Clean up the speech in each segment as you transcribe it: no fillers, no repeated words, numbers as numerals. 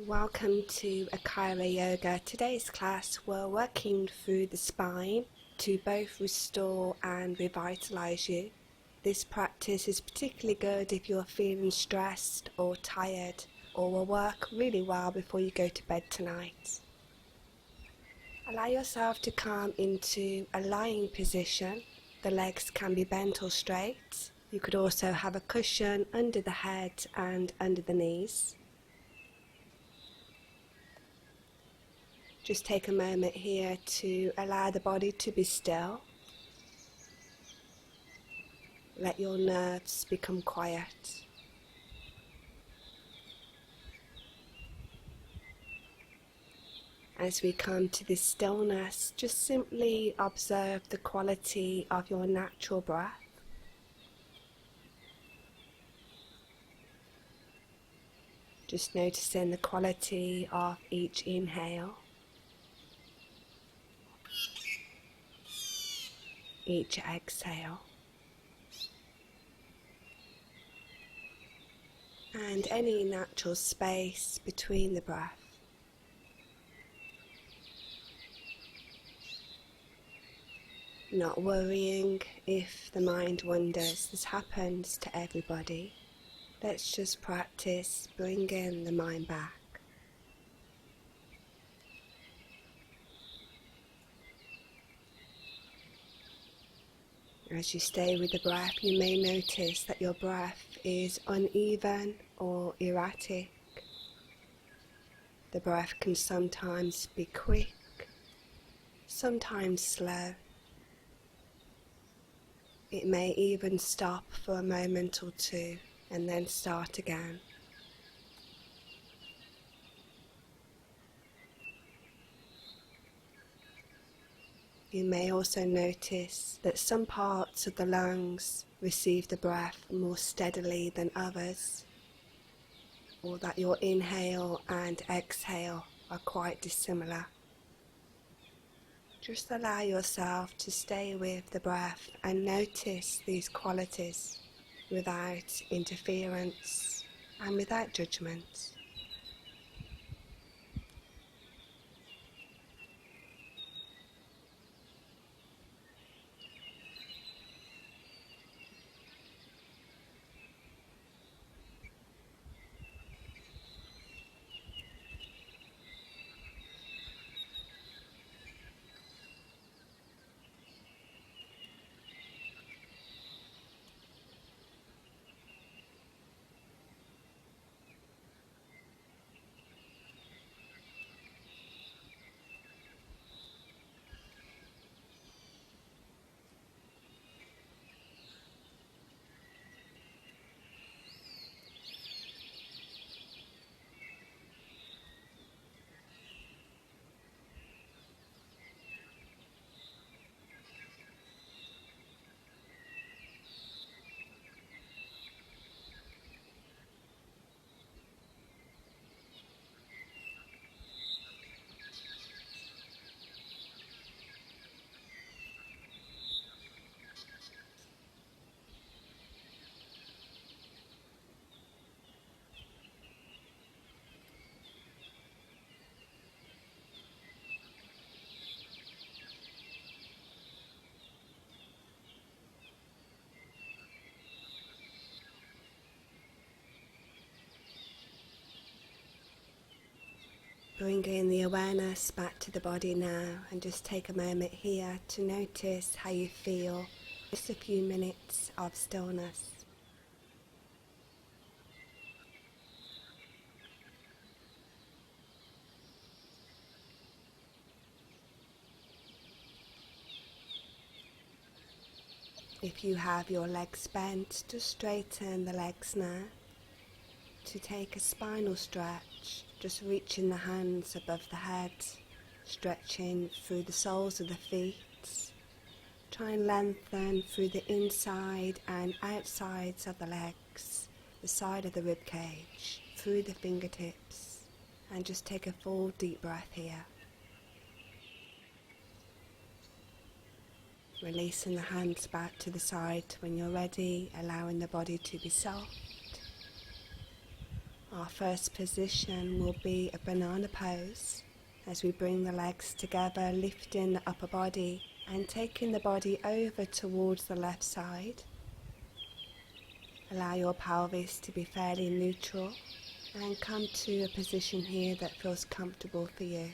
Welcome to 𝐒𝐻𝐫 Yoga. Today's class we're working through the spine to both restore and revitalize you. This practice is particularly good if you're feeling stressed or tired, or will work really well before you go to bed tonight. Allow yourself to come into a lying position. The legs can be bent or straight. You could also have a cushion under the head and under the knees. Just take a moment here to allow the body to be still. Let your nerves become quiet. As we come to this stillness, just simply observe the quality of your natural breath. Just noticing the quality of each inhale, each exhale, and any natural space between the breath. Not worrying if the mind wanders. This happens to everybody. Let's just practice bringing the mind back. As you stay with the breath, you may notice that your breath is uneven or erratic. The breath can sometimes be quick, sometimes slow. It may even stop for a moment or two and then start again. You may also notice that some parts of the lungs receive the breath more steadily than others, or that your inhale and exhale are quite dissimilar. Just allow yourself to stay with the breath and notice these qualities without interference and without judgment. Bringing the awareness back to the body now, and just take a moment here to notice how you feel. Just a few minutes of stillness. If you have your legs bent, just straighten the legs now. To take a spinal stretch, just reaching the hands above the head, stretching through the soles of the feet. Try and lengthen through the inside and outsides of the legs, the side of the rib cage, through the fingertips, and just take a full deep breath here. Releasing the hands back to the side when you're ready, allowing the body to be soft. Our first position will be a banana pose as we bring the legs together, lifting the upper body and taking the body over towards the left side. Allow your pelvis to be fairly neutral and come to a position here that feels comfortable for you.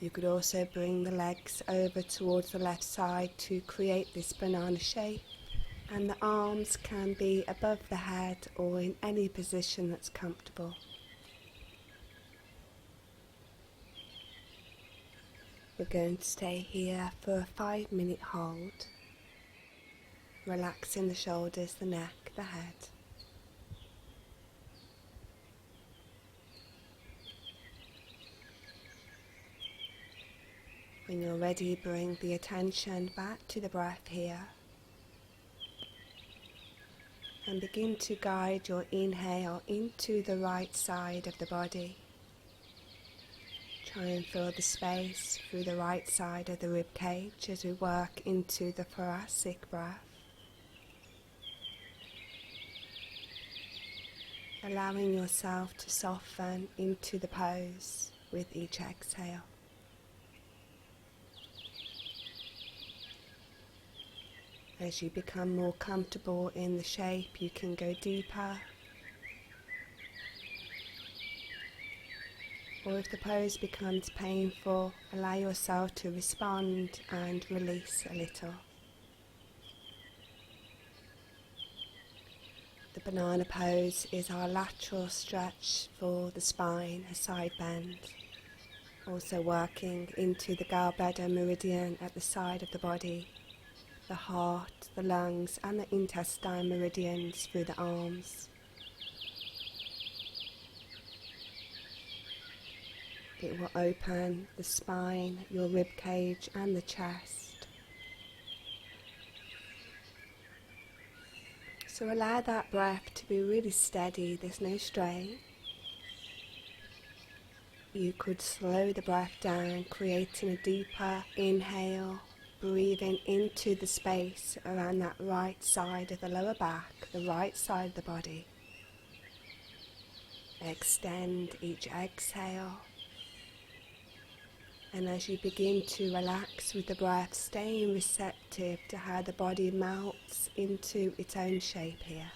You could also bring the legs over towards the left side to create this banana shape, and the arms can be above the head or in any position that's comfortable. We're going to stay here for a 5-minute hold, relaxing the shoulders, the neck, the head. When you're ready, bring the attention back to the breath here and begin to guide your inhale into the right side of the body. Try and fill the space through the right side of the rib cage as we work into the thoracic breath. Allowing yourself to soften into the pose with each exhale. As you become more comfortable in the shape, you can go deeper. Or if the pose becomes painful, allow yourself to respond and release a little. The banana pose is our lateral stretch for the spine, a side bend. Also working into the gallbladder meridian at the side of the body, the heart, the lungs and the intestine meridians through the arms. It will open the spine, your rib cage and the chest. So allow that breath to be really steady, there's no strain. You could slow the breath down, creating a deeper inhale, breathing into the space around that right side of the lower back, the right side of the body. Extend each exhale. And as you begin to relax with the breath, staying receptive to how the body melts into its own shape here.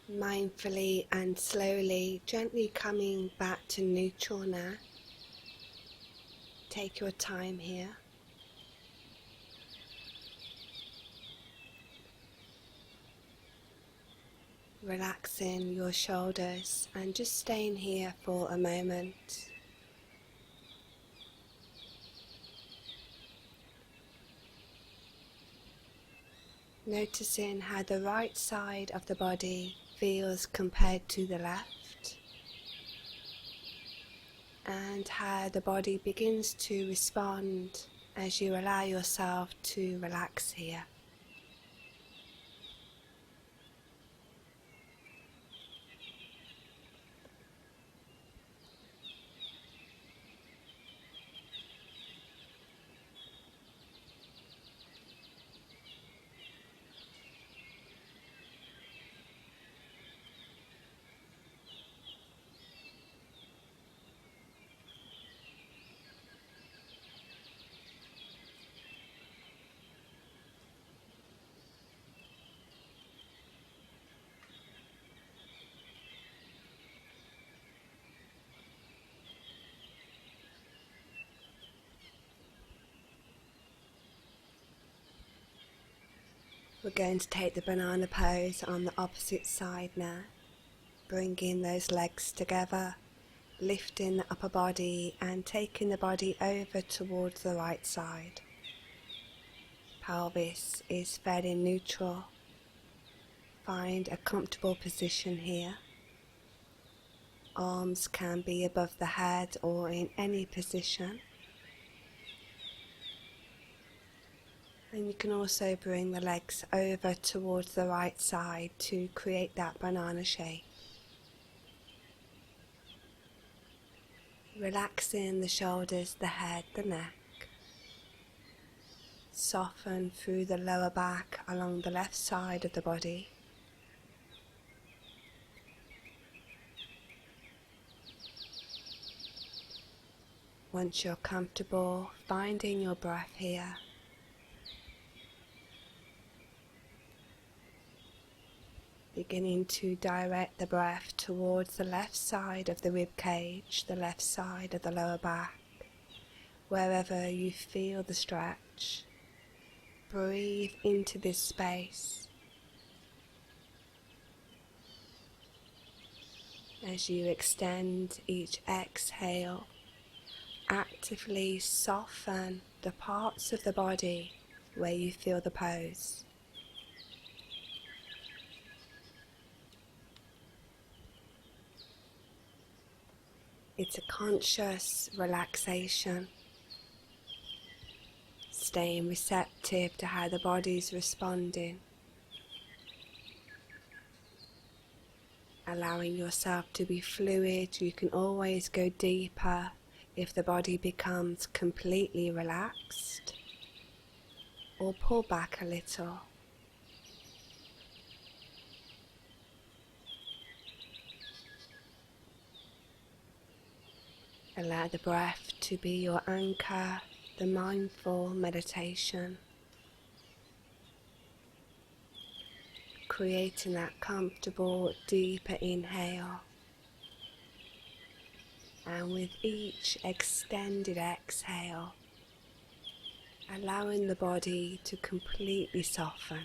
Mindfully and slowly, gently coming back to neutral now. Take your time here. Relaxing your shoulders and just staying here for a moment. Noticing how the right side of the body feels compared to the left, and how the body begins to respond as you allow yourself to relax here. We're going to take the banana pose on the opposite side now, bringing those legs together, lifting the upper body and taking the body over towards the right side. Pelvis is fairly neutral. Find a comfortable position here. Arms can be above the head or in any position. And you can also bring the legs over towards the right side to create that banana shape. Relaxing the shoulders, the head, the neck. Soften through the lower back along the left side of the body. Once you're comfortable, finding your breath here. Beginning to direct the breath towards the left side of the rib cage, the left side of the lower back, wherever you feel the stretch. Breathe into this space. As you extend each exhale, actively soften the parts of the body where you feel the pose. It's a conscious relaxation, staying receptive to how the body's responding, allowing yourself to be fluid. You can always go deeper if the body becomes completely relaxed, or pull back a little. Allow the breath to be your anchor, the mindful meditation, creating that comfortable, deeper inhale, and with each extended exhale, allowing the body to completely soften.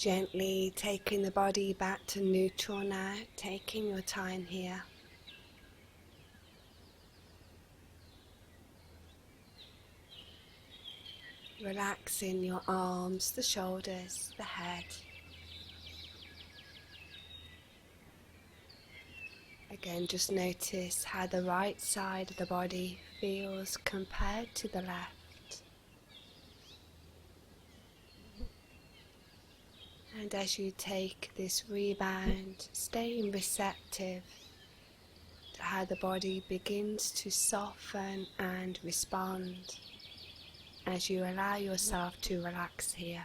Gently taking the body back to neutral now, taking your time here. Relaxing your arms, the shoulders, the head. Again, just notice how the right side of the body feels compared to the left. And as you take this rebound, staying receptive to how the body begins to soften and respond as you allow yourself to relax here.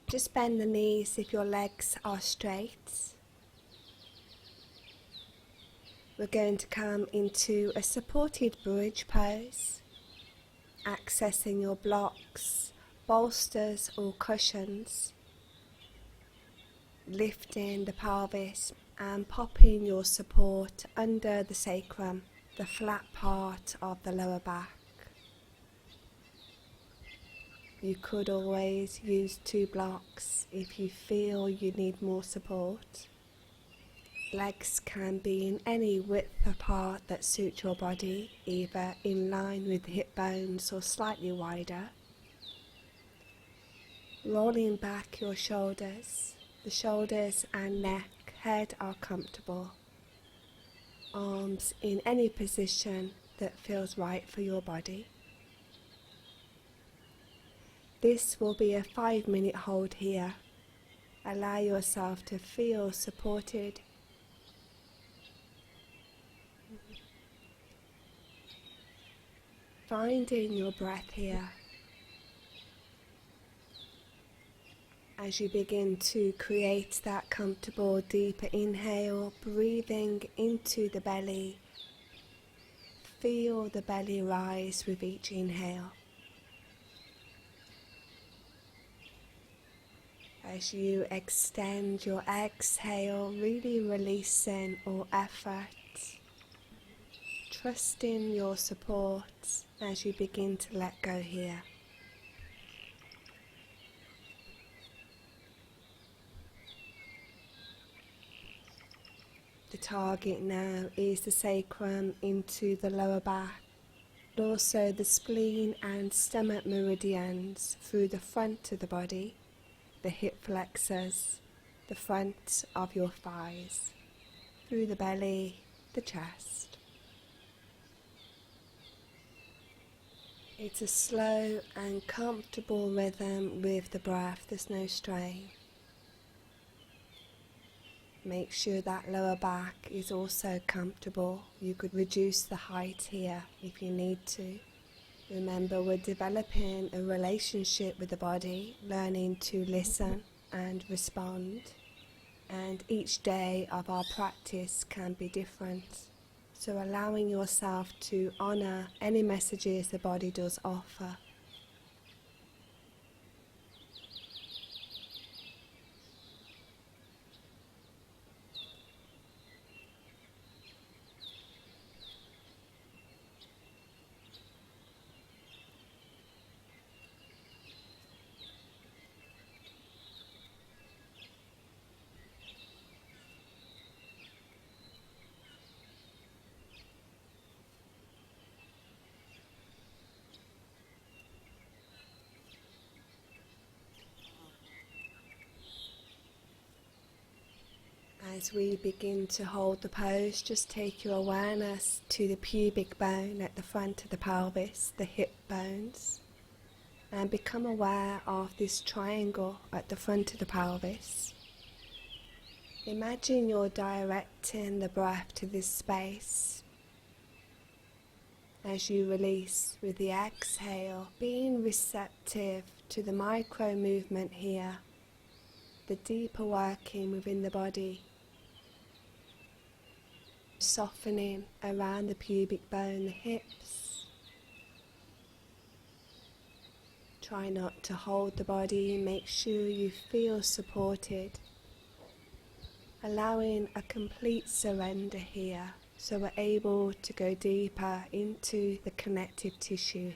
Just bend the knees if your legs are straight. We're going to come into a supported bridge pose, accessing your blocks, bolsters or cushions, lifting the pelvis and popping your support under the sacrum, the flat part of the lower back. You could always use 2 blocks if you feel you need more support. Legs can be in any width apart that suits your body, either in line with the hip bones or slightly wider. Rolling back your shoulders, the shoulders and neck, head are comfortable. Arms in any position that feels right for your body. This will be a 5-minute hold here. Allow yourself to feel supported. Finding your breath here. As you begin to create that comfortable deeper inhale, breathing into the belly. Feel the belly rise with each inhale. As you extend your exhale, really releasing all effort, trusting your support as you begin to let go here. The target now is the sacrum into the lower back, but also the spleen and stomach meridians through the front of the body, the hip flexors, the front of your thighs, through the belly, the chest. It's a slow and comfortable rhythm with the breath, there's no strain. Make sure that lower back is also comfortable. You could reduce the height here if you need to. Remember, we're developing a relationship with the body, learning to listen and respond. And each day of our practice can be different. So allowing yourself to honour any messages the body does offer. As we begin to hold the pose, just take your awareness to the pubic bone at the front of the pelvis, the hip bones, and become aware of this triangle at the front of the pelvis. Imagine you're directing the breath to this space. As you release with the exhale, being receptive to the micro movement here, the deeper working within the body. Softening around the pubic bone, the hips. Try not to hold the body, make sure you feel supported. Allowing a complete surrender here, so we're able to go deeper into the connective tissue.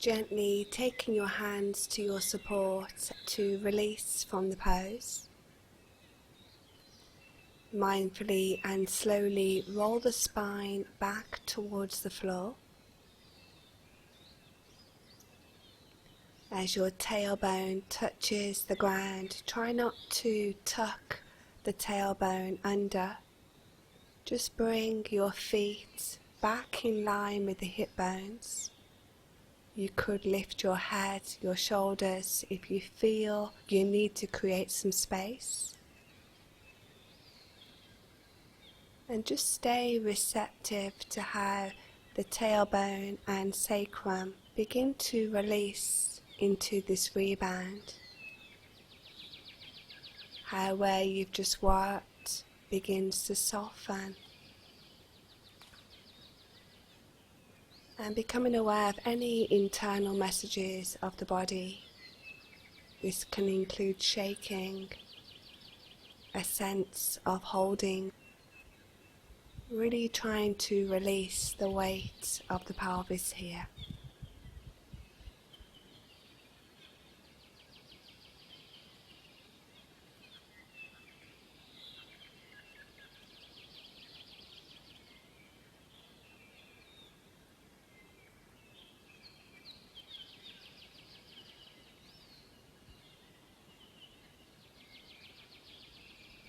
Gently taking your hands to your support to release from the pose. Mindfully and slowly roll the spine back towards the floor. As your tailbone touches the ground, try not to tuck the tailbone under. Just bring your feet back in line with the hip bones. You could lift your head, your shoulders if you feel you need to create some space. And just stay receptive to how the tailbone and sacrum begin to release into this rebound. How where you've just worked begins to soften. And becoming aware of any internal messages of the body. This can include shaking, a sense of holding, really trying to release the weight of the pelvis here.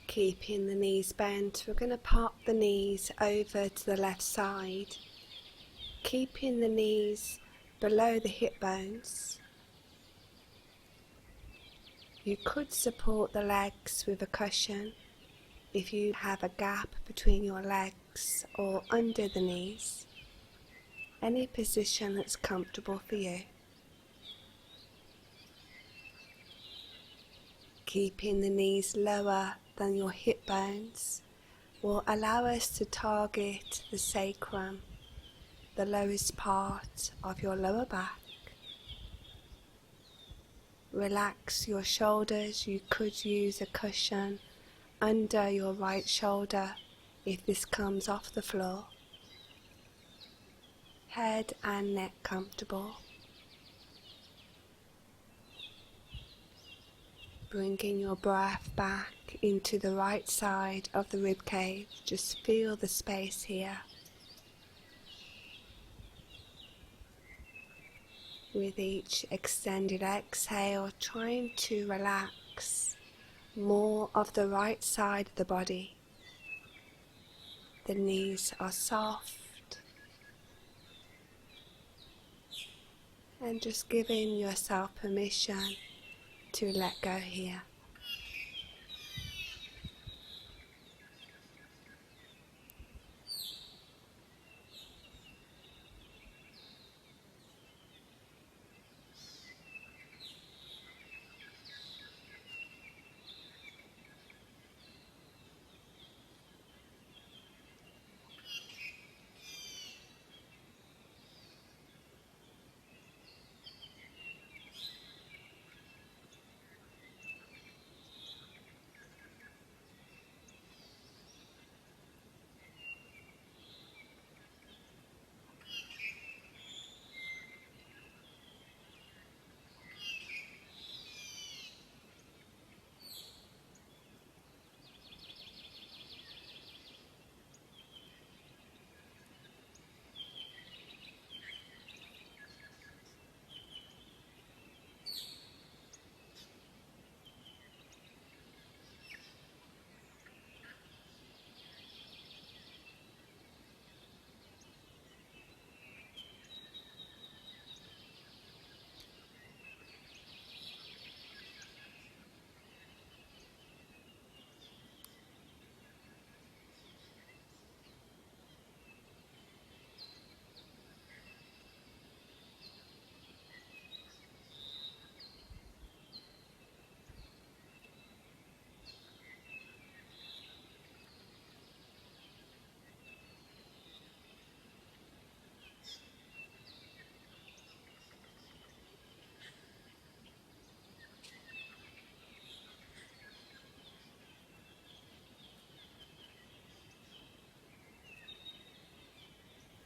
Keeping the knees bent, we're going to pop the knees over to the left side, keeping the knees below the hip bones. You could support the legs with a cushion if you have a gap between your legs or under the knees. Any position that's comfortable for you. Keeping the knees lower than your hip bones will allow us to target the sacrum, the lowest part of your lower back. Relax your shoulders. You could use a cushion under your right shoulder if this comes off the floor. Head and neck comfortable. Bringing your breath back into the right side of the rib cage. Just feel the space here. With each extended exhale, trying to relax more of the right side of the body. The knees are soft. And just giving yourself permission to let go here.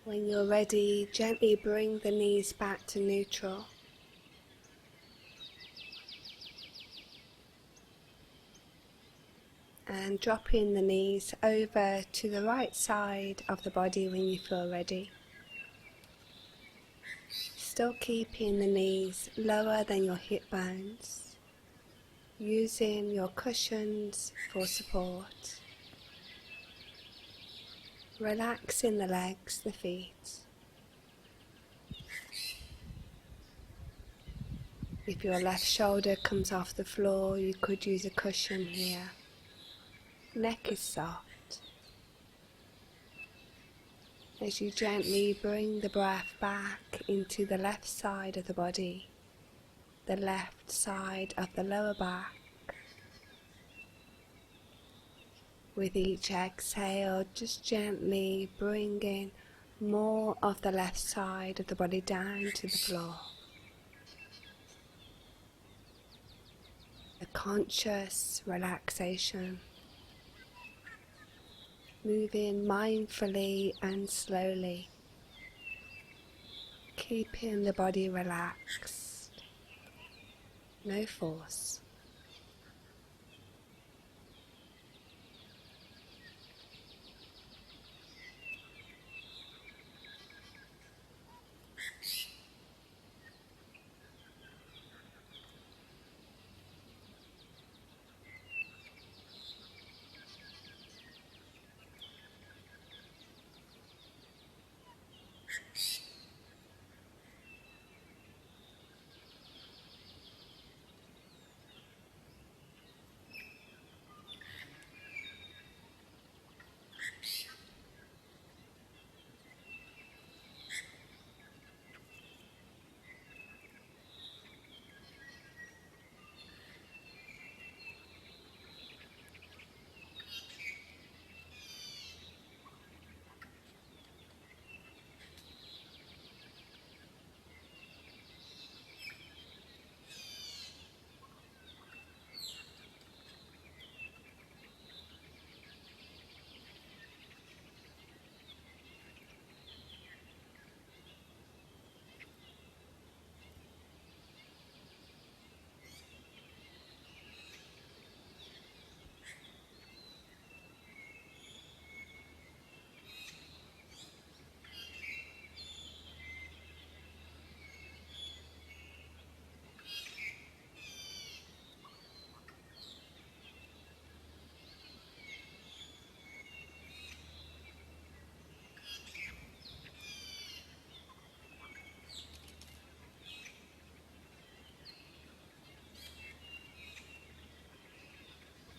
When you're ready, gently bring the knees back to neutral. And dropping the knees over to the right side of the body when you feel ready. Still keeping the knees lower than your hip bones, using your cushions for support. Relaxing the legs, the feet. If your left shoulder comes off the floor, you could use a cushion here. Neck is soft. As you gently bring the breath back into the left side of the body, the left side of the lower back. With each exhale, just gently bringing more of the left side of the body down to the floor. A conscious relaxation, moving mindfully and slowly, keeping the body relaxed, no force.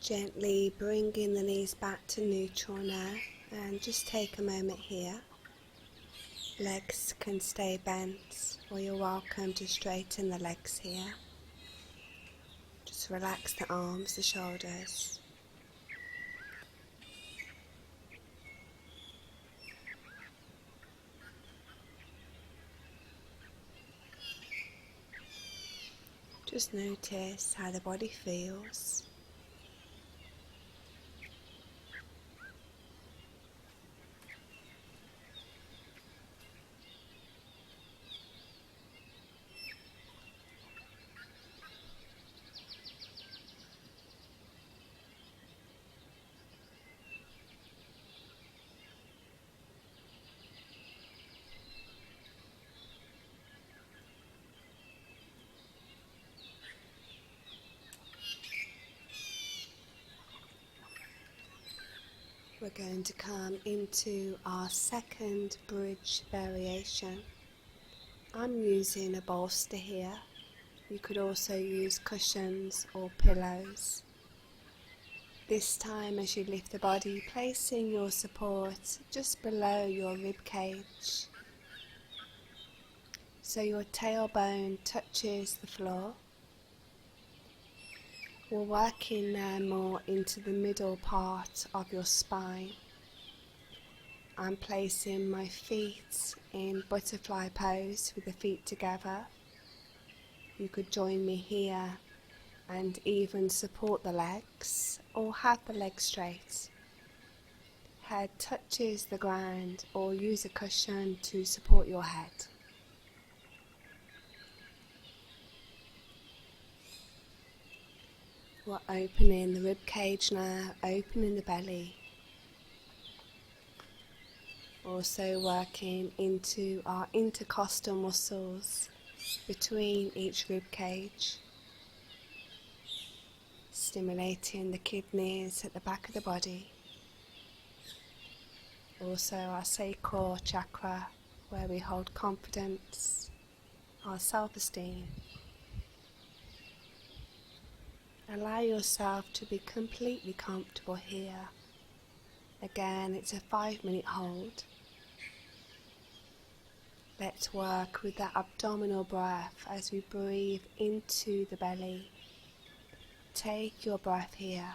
Gently bringing the knees back to neutral now, and just take a moment here. Legs can stay bent, or you're welcome to straighten the legs here. Just relax the arms, the shoulders. Just notice how the body feels. We're going to come into our second bridge variation. I'm using a bolster here. You could also use cushions or pillows. This time, as you lift the body, placing your support just below your rib cage, so your tailbone touches the floor. We're working now more into the middle part of your spine. I'm placing my feet in butterfly pose with the feet together. You could join me here and even support the legs or have the legs straight. Head touches the ground or use a cushion to support your head. We're opening the rib cage now, opening the belly. Also working into our intercostal muscles between each rib cage, stimulating the kidneys at the back of the body. Also our sacral chakra, where we hold confidence, our self-esteem. Allow yourself to be completely comfortable here. Again, it's a 5-minute hold. Let's work with that abdominal breath as we breathe into the belly. Take your breath here.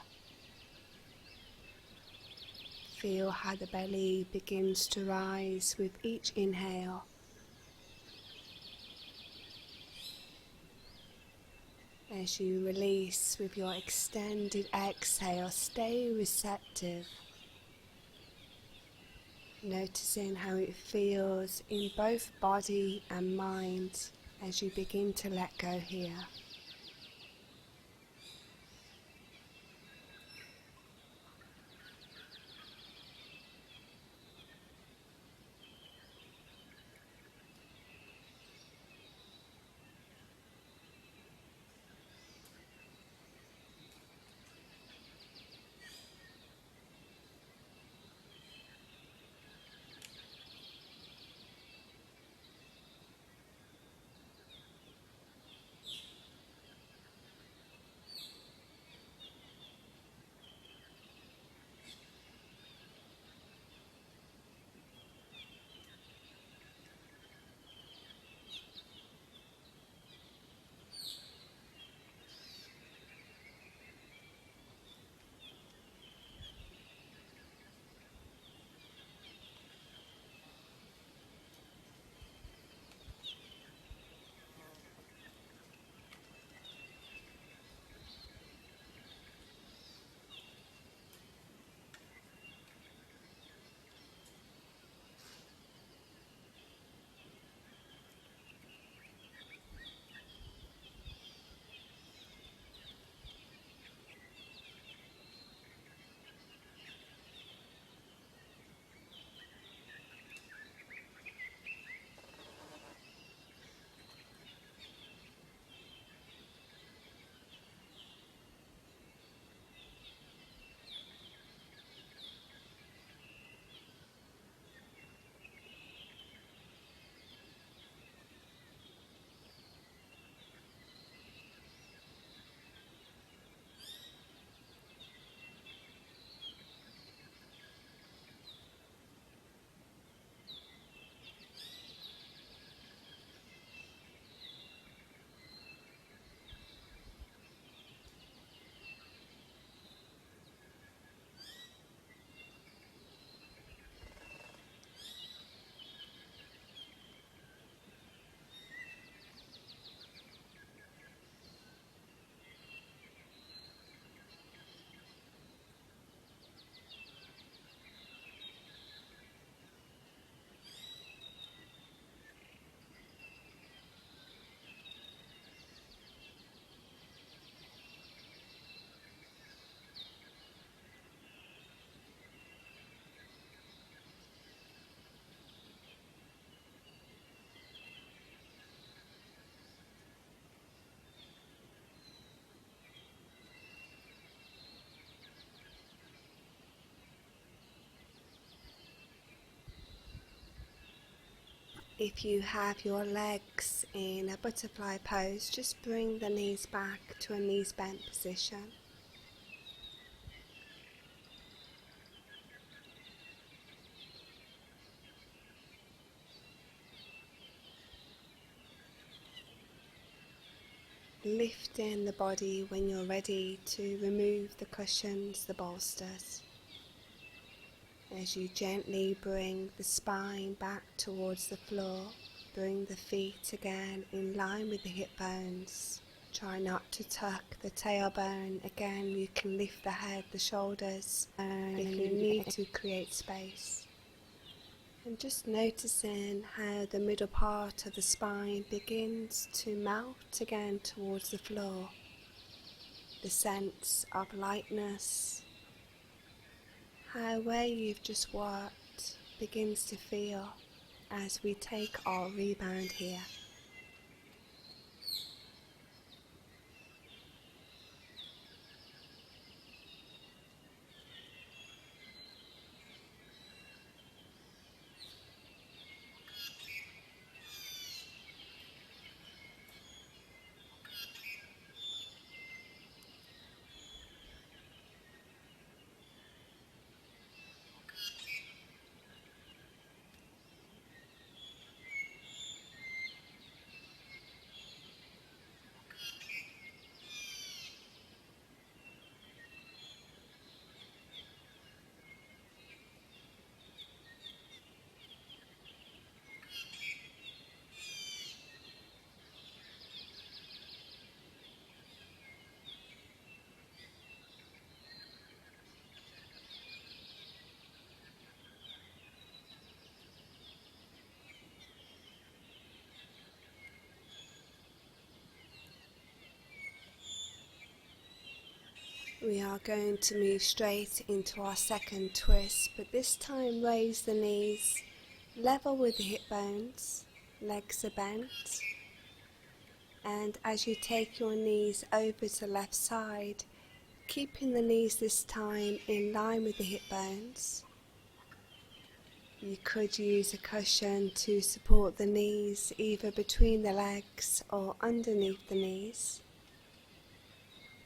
Feel how the belly begins to rise with each inhale. As you release with your extended exhale, stay receptive, noticing how it feels in both body and mind as you begin to let go here. If you have your legs in a butterfly pose, just bring the knees back to a knees bent position. Lifting the body when you're ready to remove the cushions, the bolsters. As you gently bring the spine back towards the floor, bring the feet again in line with the hip bones. Try not to tuck the tailbone. Again, you can lift the head, the shoulders, if you need to create space. And just noticing how the middle part of the spine begins to melt again towards the floor. The sense of lightness, how where you've just worked begins to feel as we take our rebound here. We are going to move straight into our second twist, but this time raise the knees level with the hip bones, legs are bent, and as you take your knees over to the left side, keeping the knees this time in line with the hip bones. You could use a cushion to support the knees either between the legs or underneath the knees.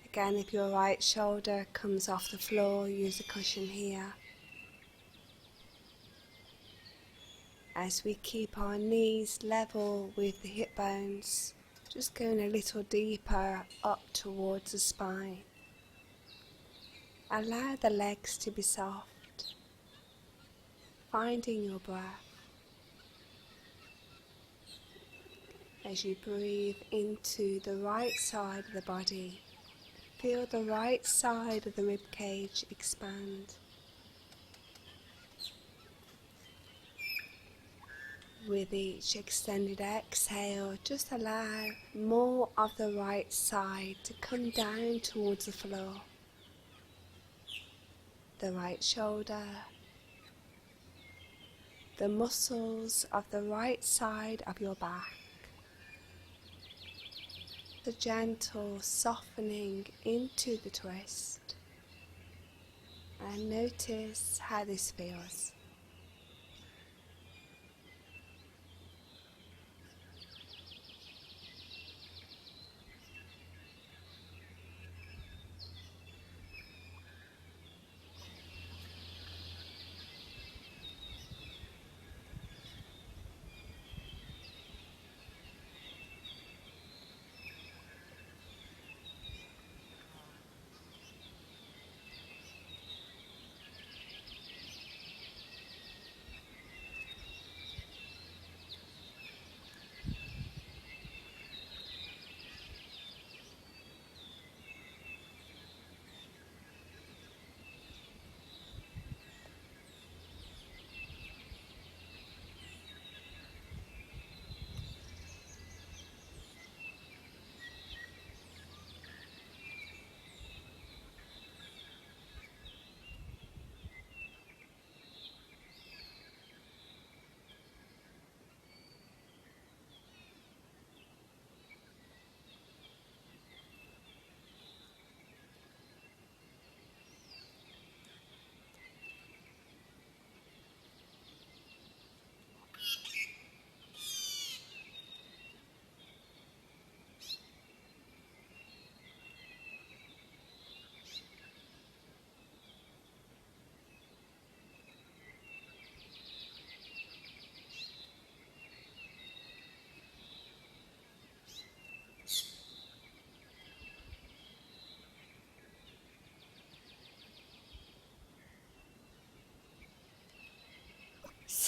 Again, if your right shoulder comes off the floor, use a cushion here. As we keep our knees level with the hip bones, just going a little deeper up towards the spine. Allow the legs to be soft, finding your breath. As you breathe into the right side of the body, feel the right side of the rib cage expand. With each extended exhale, just allow more of the right side to come down towards the floor. The right shoulder, the muscles of the right side of your back. The gentle softening into the twist, and notice how this feels.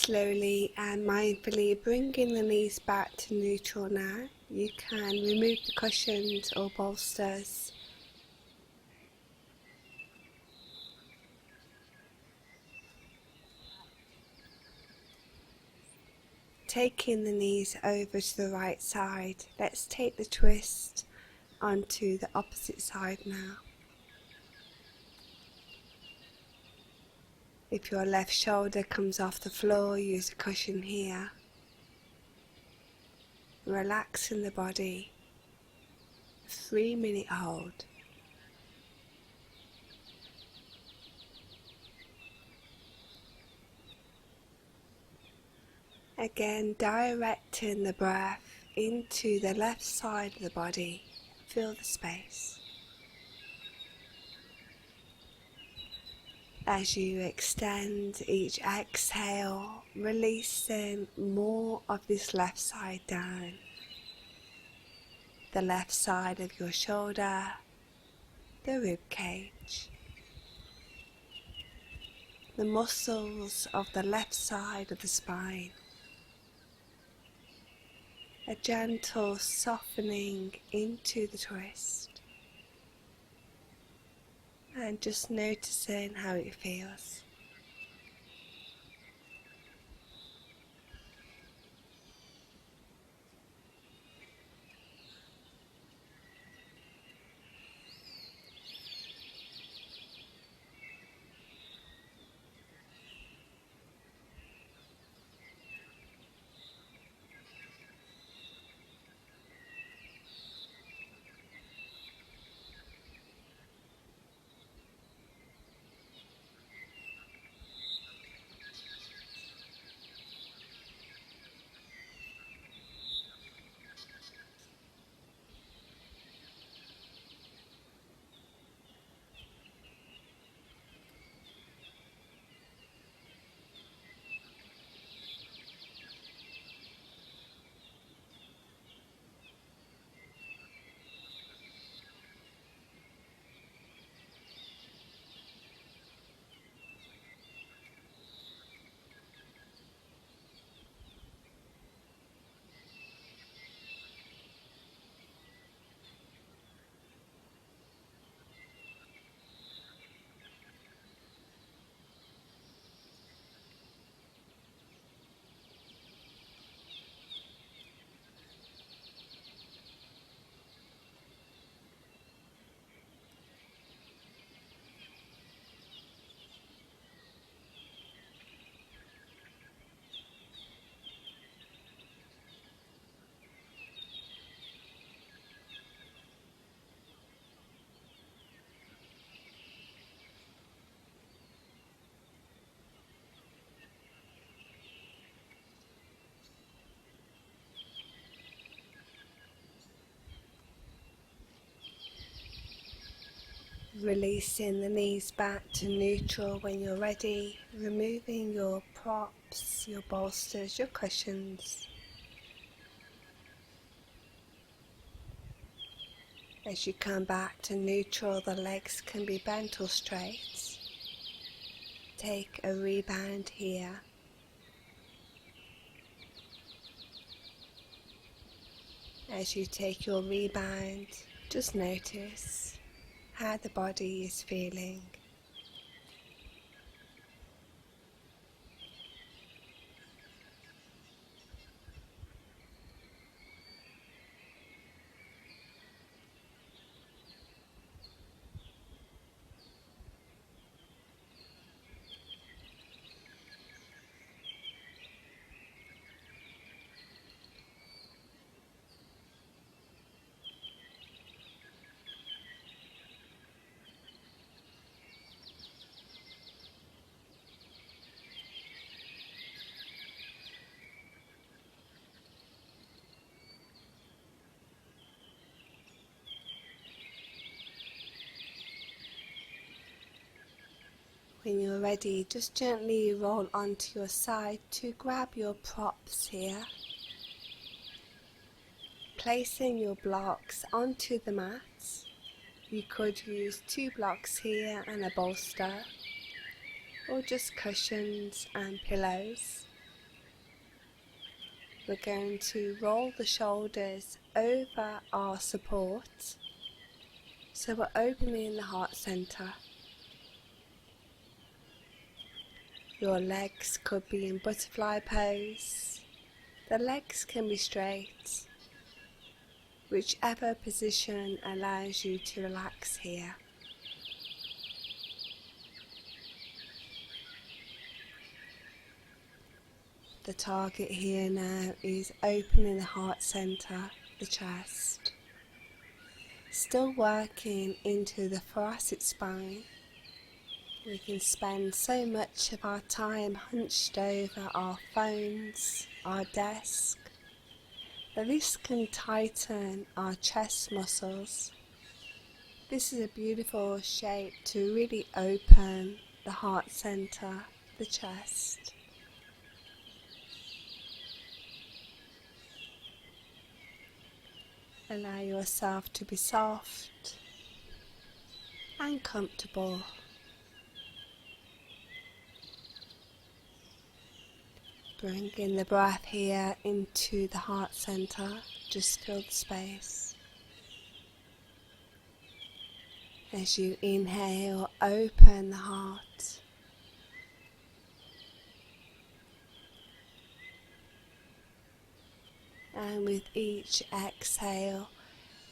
Slowly and mindfully bringing the knees back to neutral now. You can remove the cushions or bolsters. Taking the knees over to the right side, let's take the twist onto the opposite side now. If your left shoulder comes off the floor, use a cushion here. Relaxing the body. 3-minute hold. Again, directing the breath into the left side of the body. Feel the space. As you extend each exhale, releasing more of this left side down. The left side of your shoulder, the rib cage. The muscles of the left side of the spine. A gentle softening into the twist. And just noticing how it feels. Releasing the knees back to neutral when you're ready, removing your props, your bolsters, your cushions. As you come back to neutral, the legs can be bent or straight. Take a rebound here. As you take your rebound, just notice how the body is feeling. When you're ready, just gently roll onto your side to grab your props here. Placing your blocks onto the mat. You could use 2 blocks here and a bolster, or just cushions and pillows. we're going to roll the shoulders over our support. So we're opening the heart center. Your legs could be in butterfly pose. The legs can be straight. Whichever position allows you to relax here. The target here now is opening the heart center, the chest. Still working into the thoracic spine. We can spend so much of our time hunched over our phones, our desk, that this can tighten our chest muscles. This is a beautiful shape to really open the heart center, the chest. Allow yourself to be soft and comfortable. Bringing the breath here into the heart center, just fill the space. As you inhale, open the heart. And with each exhale,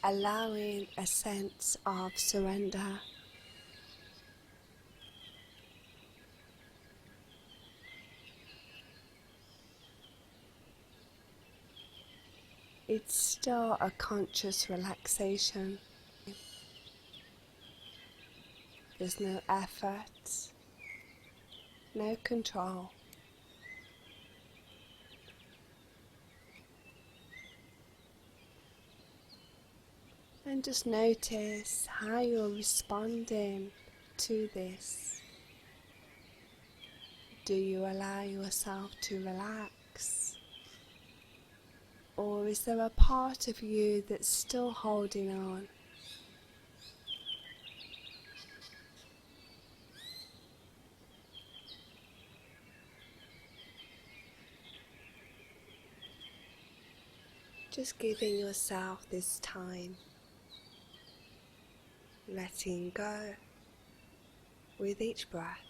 allowing a sense of surrender. It's still a conscious relaxation. There's no effort, no control. And just notice how you're responding to this. Do you allow yourself to relax? Or is there a part of you that's still holding on? Just giving yourself this time. Letting go with each breath.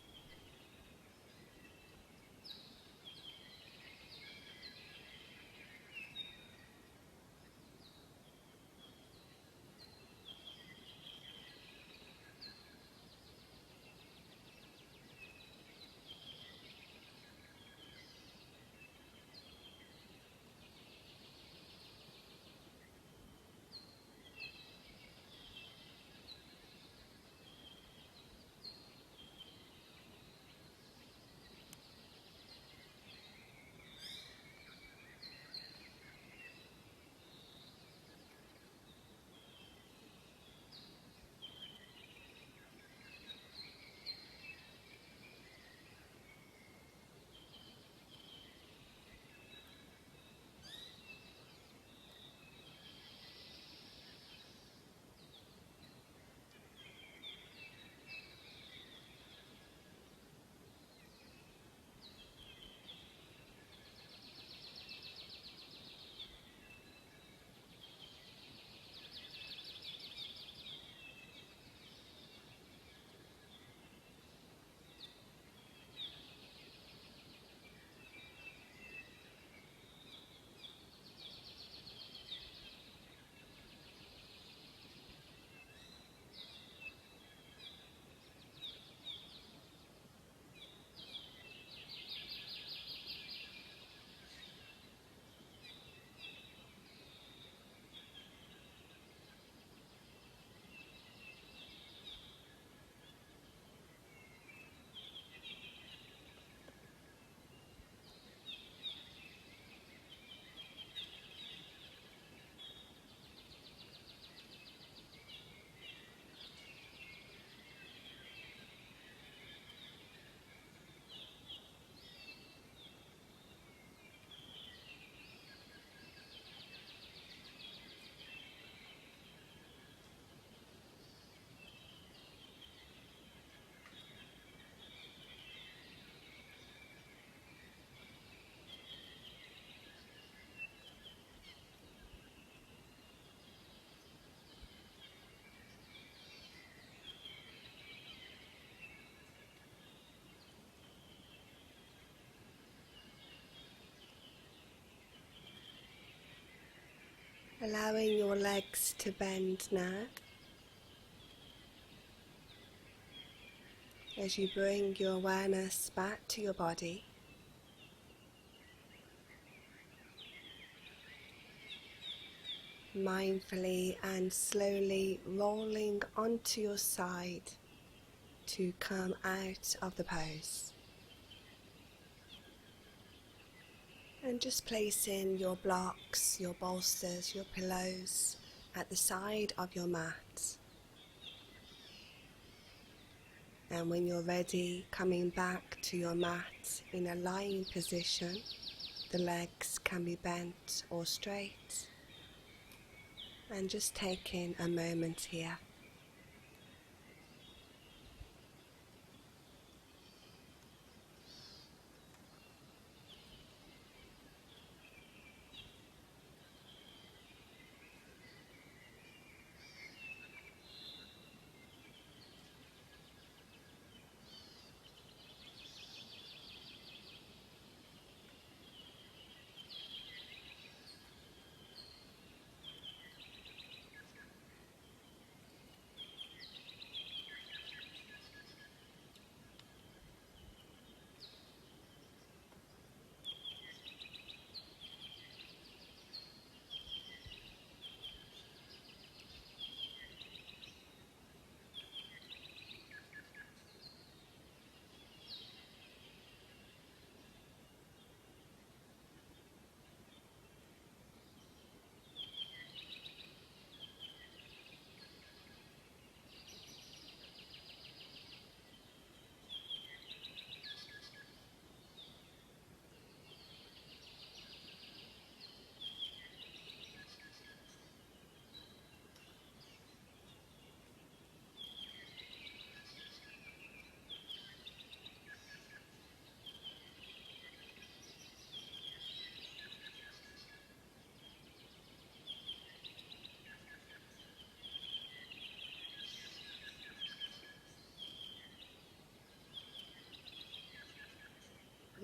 allowing your legs to bend now as you bring your awareness back to your body. Mindfully and slowly rolling onto your side to come out of the pose. And just placing your blocks, your bolsters, your pillows at the side of your mat. And when you're ready, coming back to your mat in a lying position, the legs can be bent or straight. And just taking a moment here.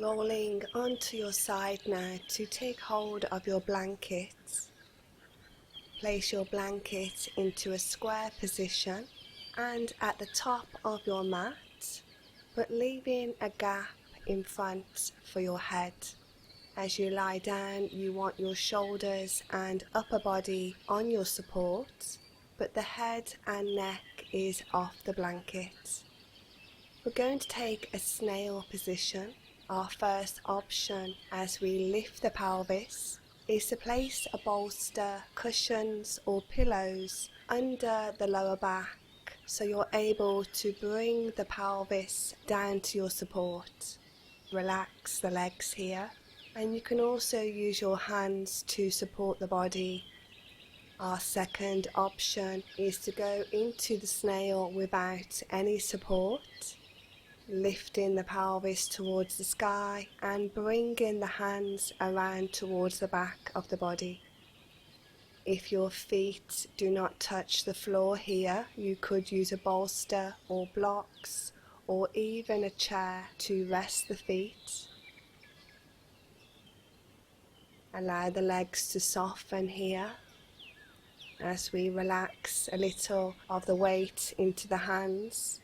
Rolling onto your side now to take hold of your blanket. Place your blanket into a square position and at the top of your mat, but leaving a gap in front for your head. As you lie down, you want your shoulders and upper body on your support, but the head and neck is off the blanket. We're going to take a snail position. Our first option as we lift the pelvis is to place a bolster, cushions or pillows under the lower back so you're able to bring the pelvis down to your support. Relax the legs here, and you can also use your hands to support the body. Our second option is to go into the snail without any support, lifting the pelvis towards the sky and bringing the hands around towards the back of the body. If your feet do not touch the floor here, you could use a bolster or blocks or even a chair to rest the feet. Allow the legs to soften here as we relax a little of the weight into the hands.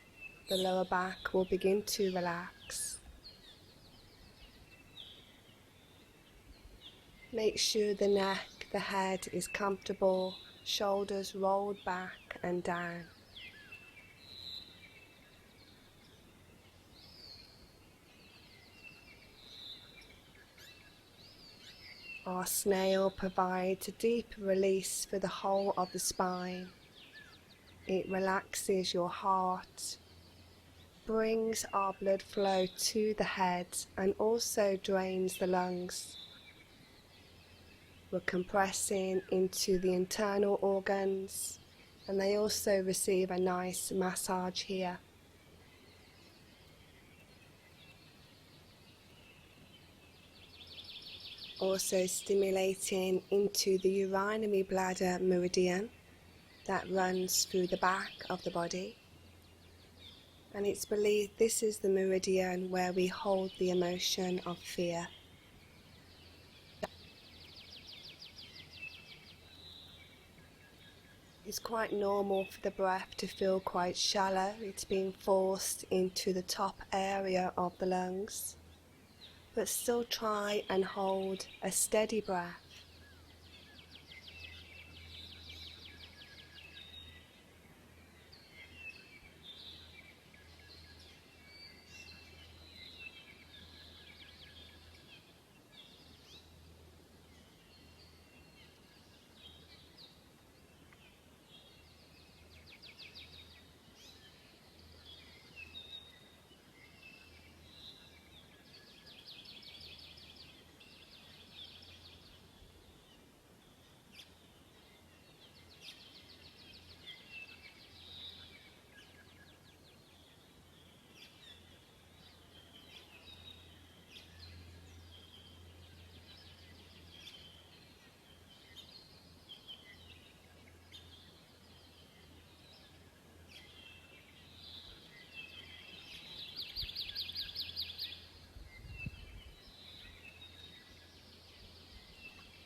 The lower back will begin to relax. Make sure the neck, the head is comfortable, shoulders rolled back and down. Our snail provides a deep release for the whole of the spine. It relaxes your heart, brings our blood flow to the head and also drains the lungs. We're compressing into the internal organs and they also receive a nice massage here. Also stimulating into the 𝐼𝐼 bladder meridian that runs through the back of the body. And it's believed this is the meridian where we hold the emotion of fear. It's quite normal for the breath to feel quite shallow. It's being forced into the top area of the lungs. But still try and hold a steady breath.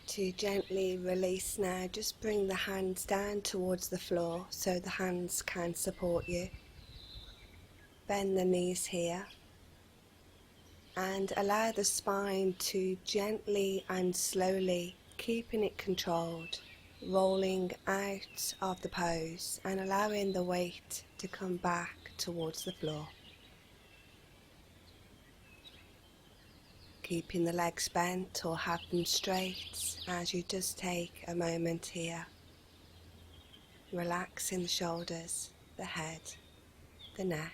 To gently release now, just bring the hands down towards the floor so the hands can support you. Bend the knees here and allow the spine to gently and slowly, keeping it controlled, rolling out of the pose and allowing the weight to come back towards the floor. Keeping the legs bent or have them straight as you just take a moment here. Relaxing the shoulders, the head, the neck.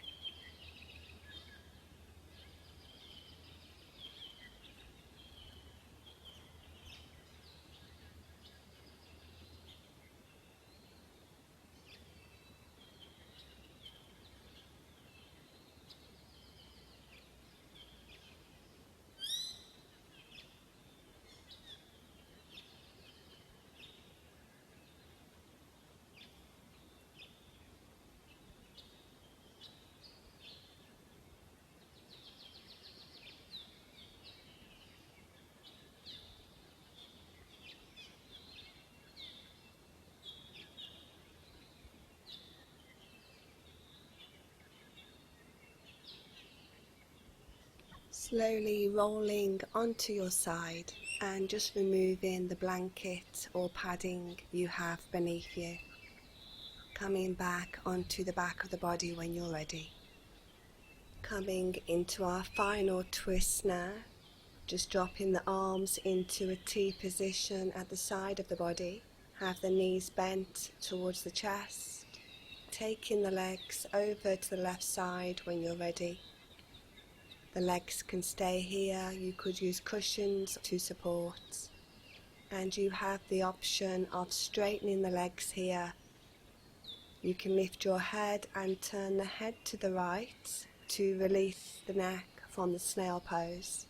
Slowly rolling onto your side and just removing the blanket or padding you have beneath you. Coming back onto the back of the body when you're ready. Coming into our final twist now. Just dropping the arms into a T position at the side of the body. Have the knees bent towards the chest. Taking the legs over to the left side when you're ready. The legs can stay here, you could use cushions to support, and you have the option of straightening the legs here. You can lift your head and turn the head to the right to release the neck from the snail pose.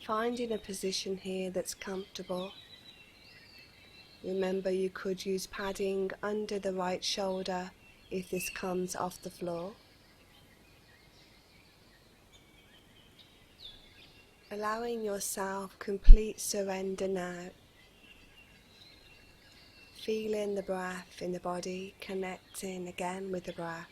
Finding a position here that's comfortable. Remember, you could use padding under the right shoulder if this comes off the floor. Allowing yourself complete surrender now. Feeling the breath in the body, connecting again with the breath.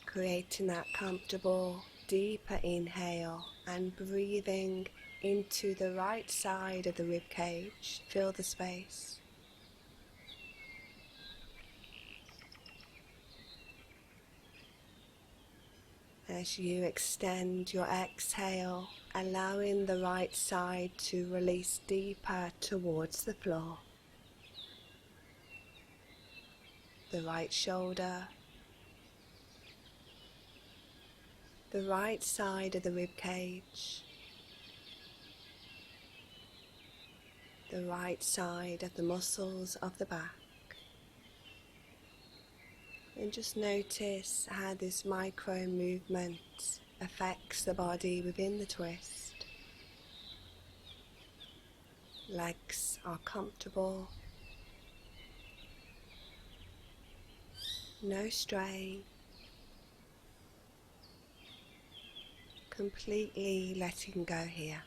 Creating that comfortable, deeper inhale and breathing into the right side of the rib cage. Fill the space. As you extend your exhale, allowing the right side to release deeper towards the floor. The right shoulder, the right side of the rib cage, the right side of the muscles of the back. And just notice how this micro movement affects the body within the twist. Legs are comfortable. No strain. Completely letting go here.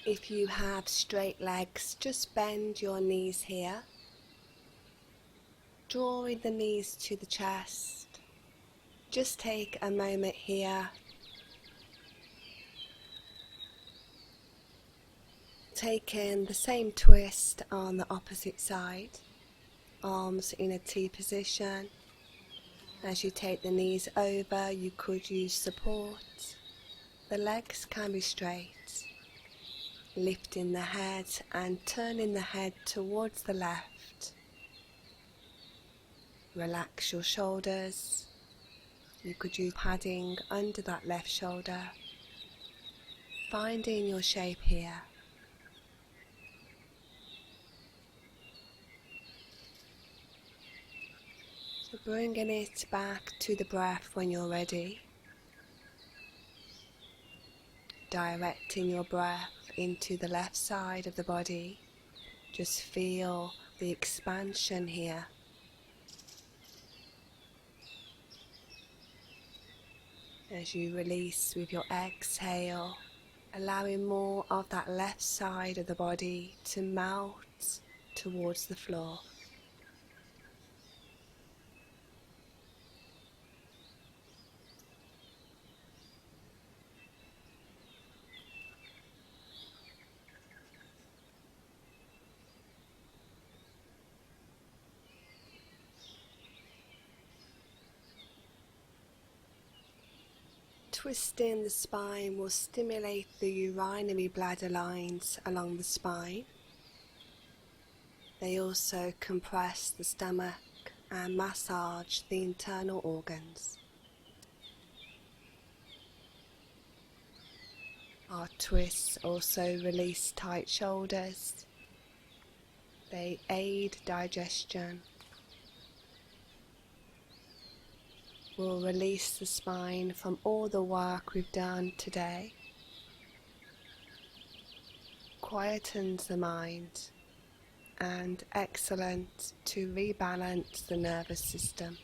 If you have straight legs, just bend your knees here, drawing the knees to the chest. Just take a moment here, taking the same twist on the opposite side, arms in a T position. As you take the knees over, you could use support. The legs can be straight, lifting the head and turning the head towards the left. Relax your shoulders. You could use padding under that left shoulder, finding your shape here. So bringing it back to the breath when you're ready. Directing your breath into the left side of the body. Just feel the expansion here. As you release with your exhale, allowing more of that left side of the body to melt towards the floor. Twisting the spine will stimulate the urinary bladder lines along the spine. They also compress the stomach and massage the internal organs. Our twists also release tight shoulders. They aid digestion. We'll release the spine from all the work we've done today. Quietens the mind and excellent to rebalance the nervous system.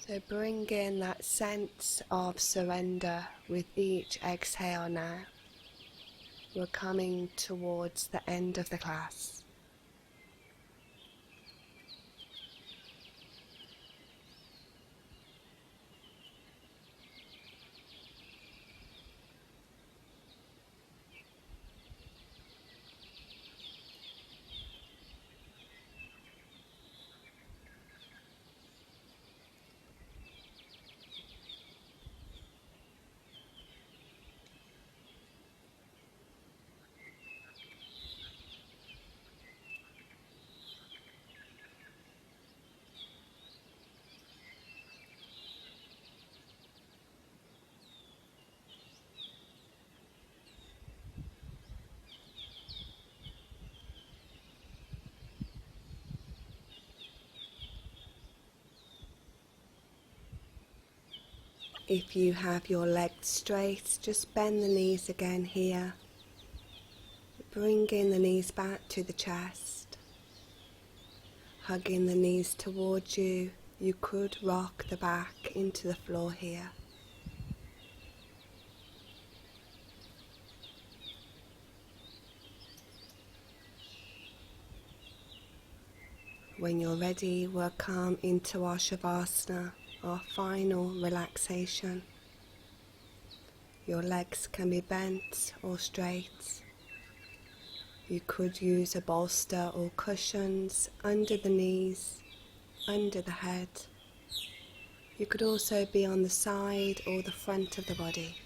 So bring in that sense of surrender with each exhale now. We're coming towards the end of the class. If you have your legs straight, just bend the knees again here. Bringing the knees back to the chest. Hugging the knees towards you. You could rock the back into the floor here. When you're ready, we'll come into our Savasana, our final relaxation. Your legs can be bent or straight. You could use a bolster or cushions under the knees, under the head. You could also be on the side or the front of the body.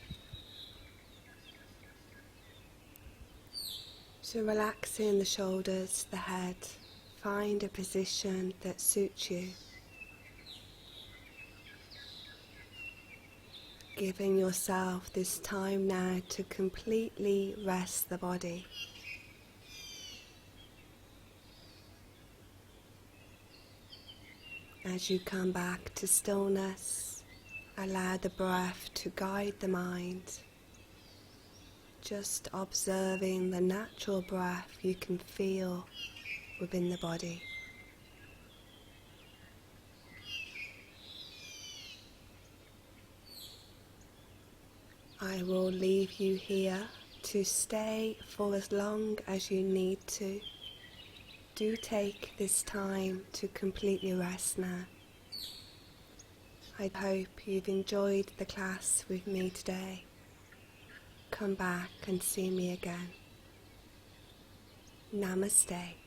So relaxing the shoulders, the head, find a position that suits you. Giving yourself this time now to completely rest the body. As you come back to stillness, allow the breath to guide the mind. Just observing the natural breath you can feel within the body. I will leave you here to stay for as long as you need to. Do take this time to completely rest now. I hope you've enjoyed the class with me today. Come back and see me again. Namaste.